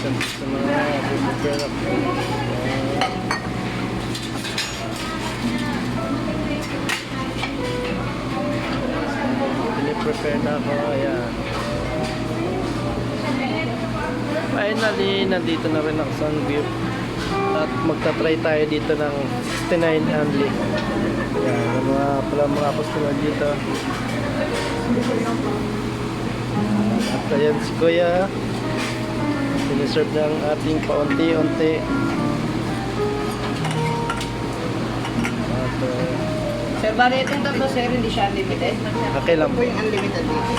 Sa mga prepare na po. Prepare na ako. Ayan. Finally, nandito na rin ako sa Sunview. At magta-try tayo dito ng 69 only. Ayan, mga customer dito. At ayan si Kuya. Siniserve ng ating paunti-unti. At Sir, bali itong tatlo, sir, hindi siya unlimited. okay lang Ito po yung unlimited dito.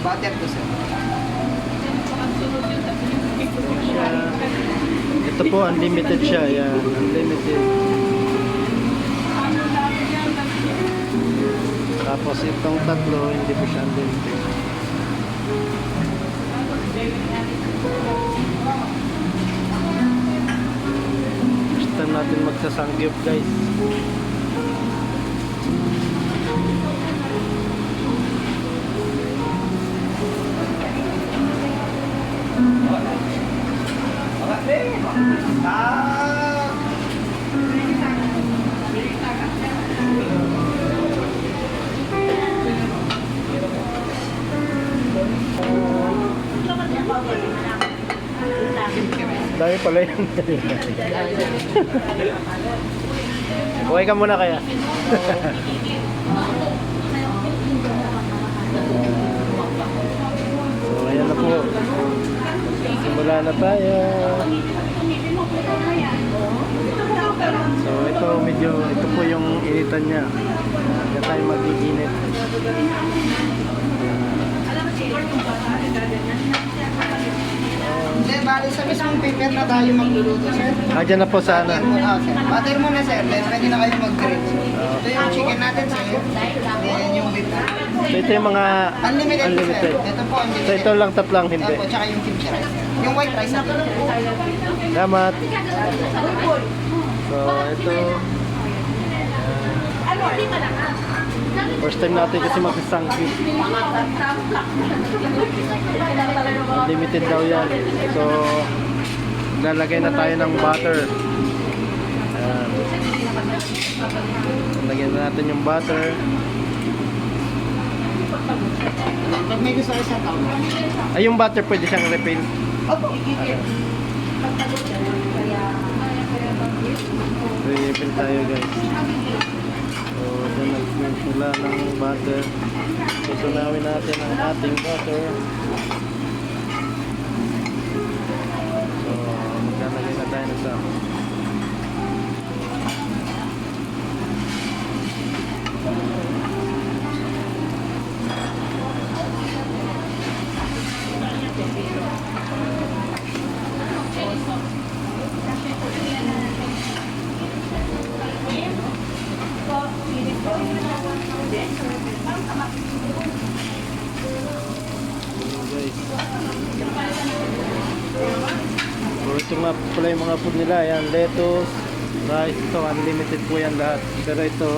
Butter to, sir. Ito po, unlimited siya. Yan, unlimited. Tapos itong tatlo, hindi po siya unlimited. First time natin magsasangyup, guys. Dami pala yun. Buhay ka muna kaya. So ayan na po. Simula na tayo. So ito po yung initan niya. Hindi tayo mag-iinit. Sir, bali sa mismong paper na tayo magluluto, sir. Dyan na po sana. Sir. Butter muna, sir. Then pwede na kayo mag-grill. Ito yung chicken natin, sir. Then yung beef natin. So ito yung mga Unlimited, unlimited. sir. Ito po, unlimited. So ito lang tatlang hindi. Opo, tsaka yung kimchi rice. Yung white rice natin. Salamat. So ito. First time natin kasi magsasangkit. Unlimited daw yan. So lalagay na tayo ng butter. Ayan. Lagyan na natin yung butter. Pag may gusto kayo sa tao. Ay, yung butter pwede siyang refill. Opo. Refill tayo, guys. So dyan nagsimula ng butter. Susunawin natin ang ating butter. So maglalagay na tayo sa so ito nga pala yung mga food nila. Yan, lettuce, rice. Ito unlimited po yan lahat. Pero ito